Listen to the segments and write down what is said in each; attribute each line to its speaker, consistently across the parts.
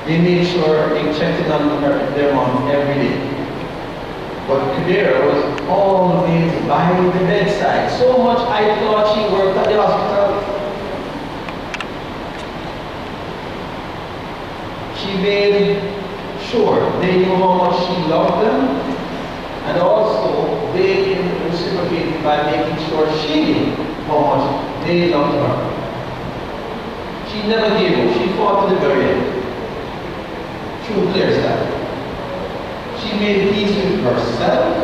Speaker 1: They made sure they checked in on their mom every day. But Hibbert was always by the bedside. So much I thought she worked at the hospital. She made sure they knew how much she loved them, and also they reciprocated by making sure she knew how much they loved her. She never gave up. She fought to the very end. True clear style. She made peace with herself,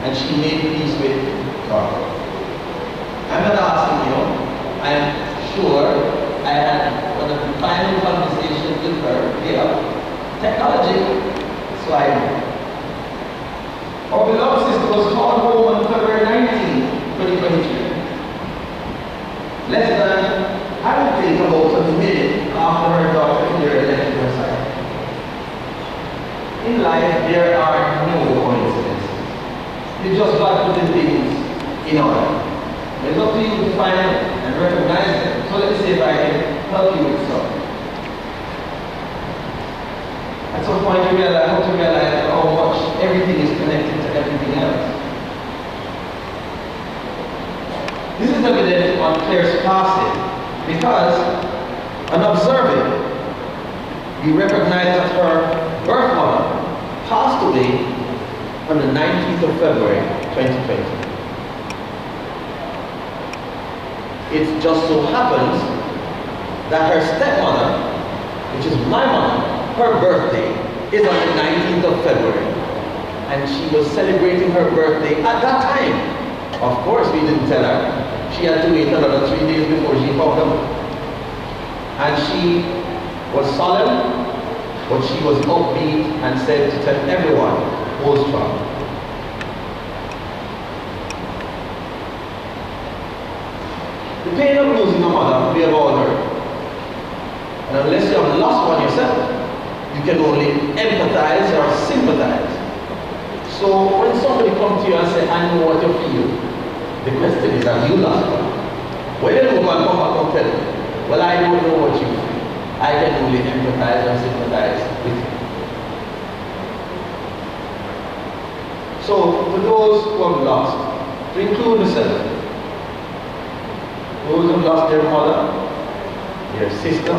Speaker 1: and she made peace with God. I'm not asking you. I'm sure I had one of the final conversations with her via technology, so I know. Our beloved sister was called home on February 19, 2023. Less than, I would think, about a minute after her daughter Hibbert left her side. In life, there are no coincidences. You just got to put things in order. It's up to you to find them and recognize them. So let me see if I can help you with some. At some point, you have to realize how much everything is connected to everything else. This is evident on Claire's passing because, on observing, we recognize that her birth mother passed away on the 19th of February, 2020. It just so happens that her stepmother, which is my mother, her birthday is on the 19th of February. And she was celebrating her birthday at that time. Of course, we didn't tell her. She had to wait another 3 days before she found out. And she was solemn, but she was upbeat and said to tell everyone, hold strong. The pain of losing a mother, we have all heard. And unless you have lost one yourself, you can only empathize or sympathize. So when somebody comes to you and says, I know what you feel, the question is, have you lost one? When they don't come back and tell you, well, I don't know what you feel. I can only empathize or sympathize with you. So for those who have lost, to include myself, those who have lost their mother, their sister,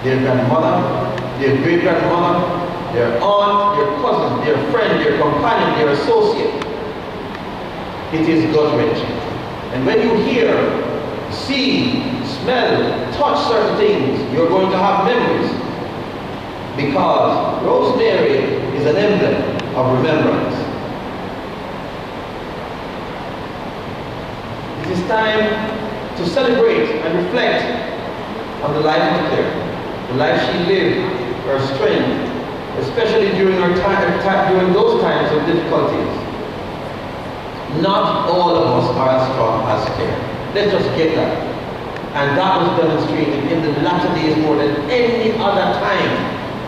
Speaker 1: their grandmother, their great-grandmother, their aunt, their cousin, their friend, their companion, their associate, it is gut-wrenching. And when you hear, see, smell, touch certain things, you're going to have memories. Because rosemary is an emblem of remembrance. It is time to celebrate and reflect on the life of Claire, the life she lived, her strength, especially during during those times of difficulties. Not all of us are as strong as Claire. Let's just get that. And that was demonstrated in the latter days more than any other time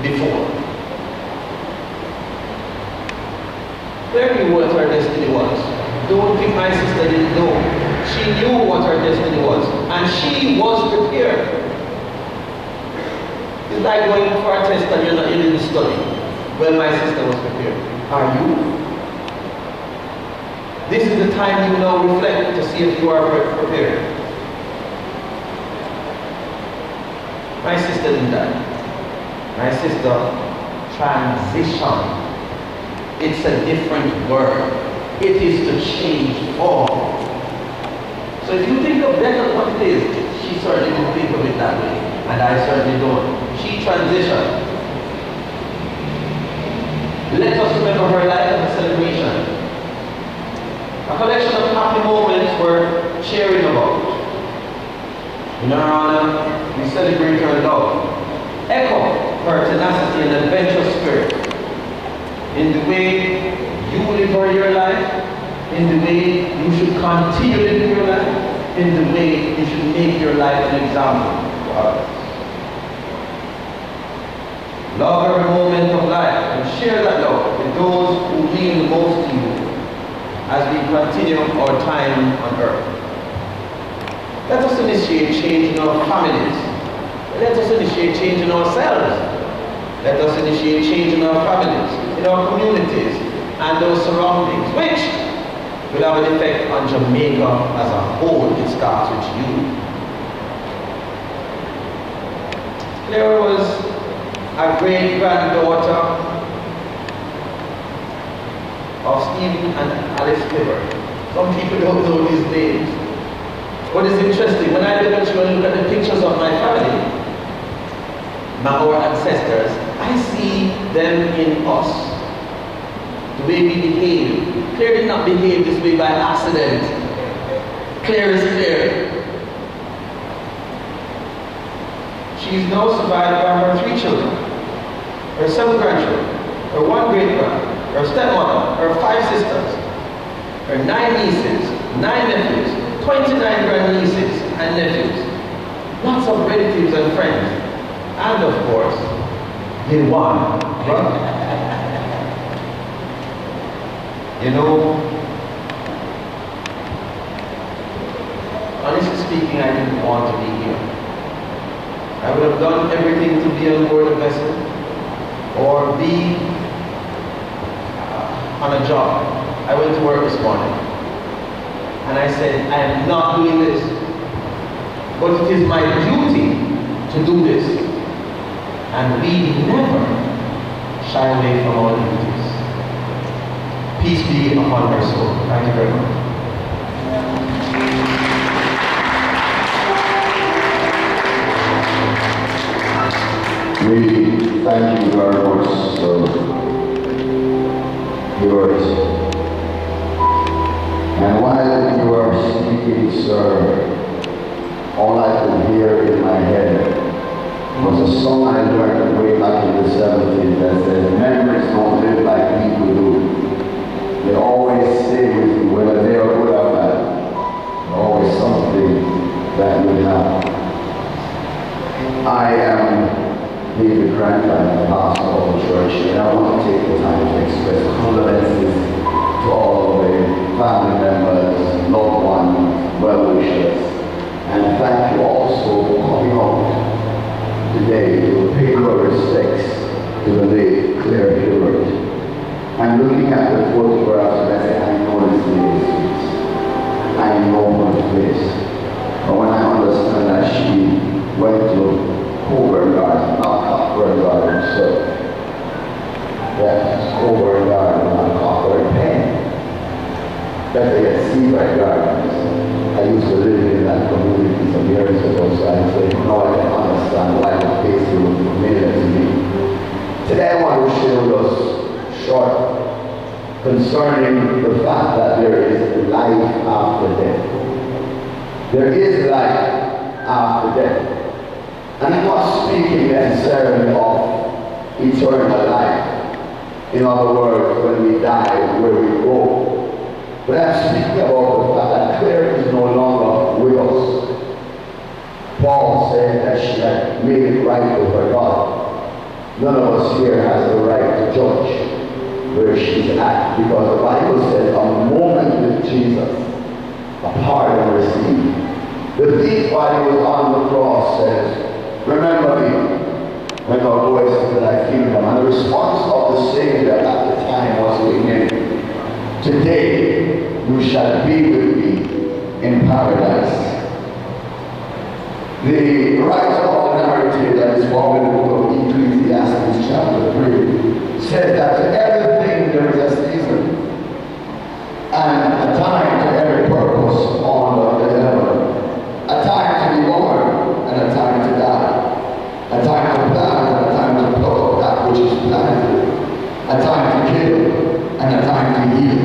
Speaker 1: before. Claire knew what her destiny was. Don't think my sister didn't know. She knew what her destiny was, and she was prepared. It's like going for a test and you didn't study. Well, my sister was prepared. Are you? This is the time you now reflect to see if you are prepared. My sister didn't die. My sister transitioned. It's a different word. It is to change form. So if you think of death as what it is, she certainly didn't think of it that way. And I certainly don't. She transitioned. Let us remember her life as a celebration. A collection of happy moments we're sharing about. In her honor, we celebrate her love. Echo her tenacity and adventurous spirit. In the way you live your life, in the way you should continue living your life, in the way you should make your life an example for others. Love every moment of life and share that love with those who mean the most to you as we continue our time on earth. Let us initiate change in our families. Let us initiate change in ourselves. Let us initiate change in our families, in our communities, and those surroundings, which will have an effect on Jamaica as a whole. It starts with you. Clara was a great-granddaughter of Stephen and Alice Hibbert. Some people don't know these names. What is interesting, when I look at you and look at the pictures of my family, our ancestors, I see them in us. The way we behave. Claire did not behave this way by accident. Claire is Claire. She is now survived by her 3 children, her 7 grandchildren, her 1 great-grand, her stepmother, her 5 sisters, her 9 nieces, 9 nephews, 29 grandnieces and nephews, lots of relatives and friends, and of course, the one brother. You know, honestly speaking, I didn't want to be here. I would have done everything to be on board a vessel or be on a job. I went to work this morning and I said, I am not doing this, but it is my duty to do this. And we never shy away from our duties. Peace be upon her soul. Thank you very much.
Speaker 2: We thank you very much, sir. Hibbert. And while you were speaking, sir, all I could hear in my head was a song I learned way back in the 70s that says, memories don't live like people do. They always stay with you, whether they are good or bad. There's always something that you have. I am David Grant, I'm the pastor of the church, and I want to take the time to express condolences to all of the family members, loved ones, well-wishers, and thank you also for coming out today to pay your respects to the late Claire Hibbert. I'm looking at the photographs and I say, I know this lady's face. I know her face. But when I understand that she went to Coburn Garden, not Cockburn Garden, so that's Coburn Garden, not Cockburn Pen. Better yet, Seabright Gardens. I used to live in that community some years ago, so I say, now I can understand why the face was familiar to me. Today I want to share with us short concerning the fact that there is life after death. There is life after death. And I'm not speaking necessarily of eternal life. In other words, when we die, where we go. But I'm speaking about the fact that Claire is no longer with us. Paul said that she had made it right with her God. None of us here has the right to judge where she's at, because the Bible says a moment with Jesus, a pardon received. The thief, while he was on the cross, says, remember me when thou goest into thy kingdom. And the response of the Savior at the time was to him, today you shall be with me in paradise. The writer of the narrative that is found in the book of Ecclesiastes chapter 3 says that to everything there is a season and a time to every purpose on the heaven. A time to be born and a time to die. A time to plant and a time to pluck up that which is planted. A time to kill and a time to heal.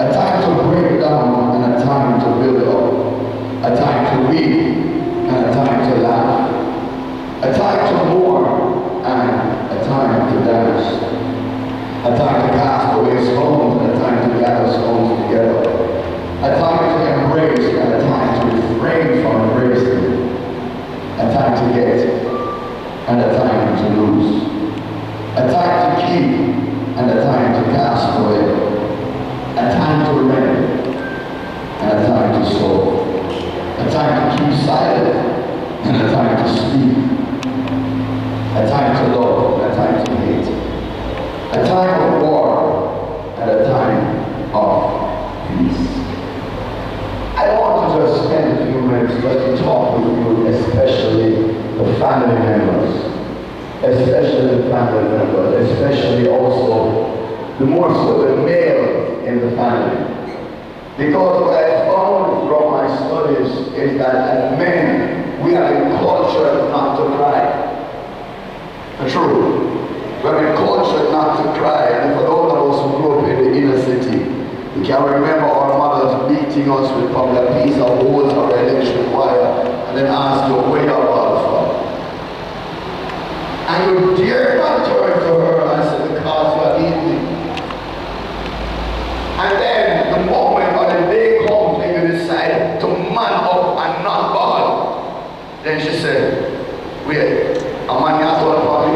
Speaker 2: A time to break down and a time to build up. A time to weep and a time to laugh. A time to mourn and a time to dance. A time to cast away stones and a time to gather stones together. A time to embrace and a time to refrain from embracing. A time to get and a time to lose. A time to keep and a time to cast away. A time to rent and a time to sow. A time to keep silent and a time to speak. A time to love and a time A time of war and a time of peace. I want to just spend a few minutes just to talk with you, especially the family members. Especially also the more so the males in the family. Because what I found from my studies is that as men, we have been cultured not to cry. True. We have been cultured not to cry. And for those of us who grew up in the inner city, we can remember our mothers beating us with probably a piece of wood or electric wire and then ask you where you're about from. And you dare not turn to her and say, because you are eating. And then the moment or the day comes when you decide to man up and not ball, then she said, wait, a man has one for me?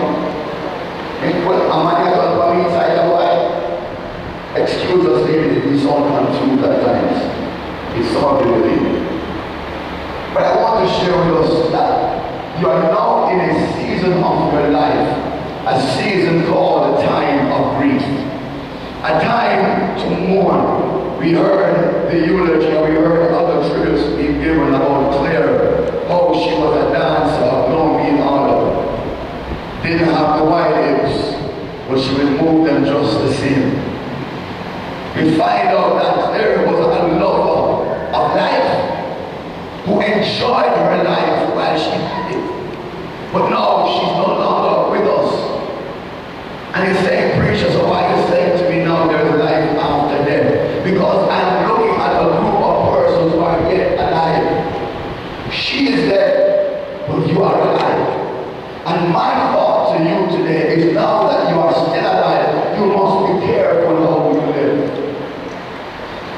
Speaker 2: A man has one for me inside the wife? Excuse us, ladies, we sound confused at times. It's something to believe. But I want to share with us that you are now in a season of your life, a season called a time of grief, a time to mourn. We heard the eulogy, we heard other tributes being given about Claire, how she was a dancer of no mean honor. Didn't have the white lips, but she would move them just the same. We find out that Claire was a lover of life, who enjoyed her life while she did it. But now she's no longer with us. And he's saying, preacher, so why are you saying to me now there's life after death? Because I'm looking at a group of persons who are yet alive. She is dead, but you are alive. And my thought to you today is now that you are still alive, you must be careful how you live.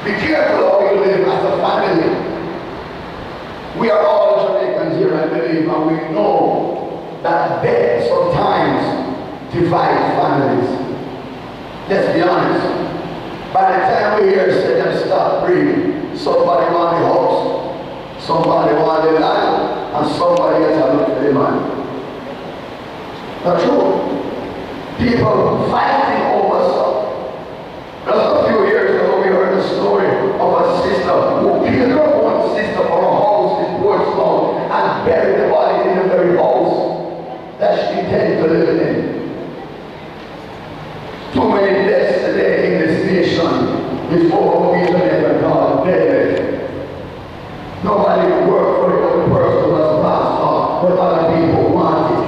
Speaker 2: Be careful how you live as a family. We are all Jamaicans here, I believe, and we know that death sometimes divides families. Let's be honest. By the time we hear say them stop breathing, somebody want the house, somebody want the land, and somebody else have looked for the man. Not true. People fighting over stuff. Just a few years ago, we heard the story of a sister who killed her own sister for a house in Portsmouth and buried the body in the very house that she intended to live in. Too many deaths today in this nation before we even ever got dead. Nobody worked for the other person who was passed on, but other people wanted.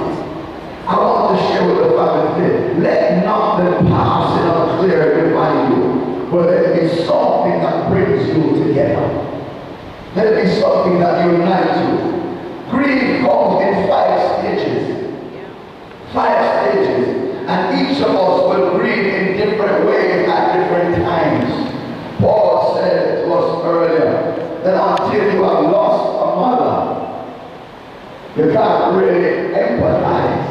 Speaker 2: I want to share with the family today, let not the passing of Claire divide you, but let it be something that brings you together. Let it be something that unites you. Grief comes in 5 stages. 5 stages. And each of us will grieve in different ways at different times. Paul said to us earlier that until you have lost a mother, you can't really empathize.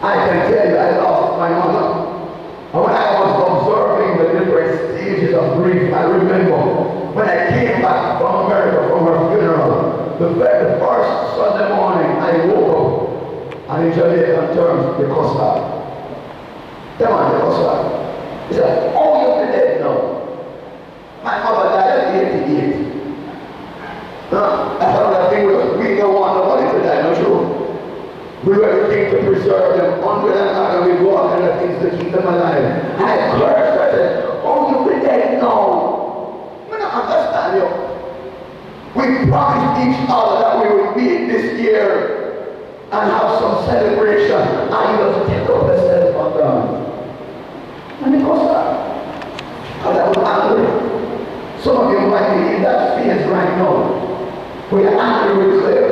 Speaker 2: I can tell you I lost my mother. And when I was observing the different stages of grief, I remember when I came back from America from her funeral, the first Sunday morning I woke up, and in Jamaican terms, the custard. Come on, the custard. He said, oh, you're dead now. My mother died at 88. I thought that thing was, we don't want nobody to die, not true. We do everything to preserve them under them, and we do all kind of things to keep them alive. And I cursed her, I said, oh, you're dead now. I don't understand you. We promised each other that we would meet this year and have some celebration, and you just take up the cell phone down. And because and I was angry. Some of you might be in that phase right now. We're angry with Claire.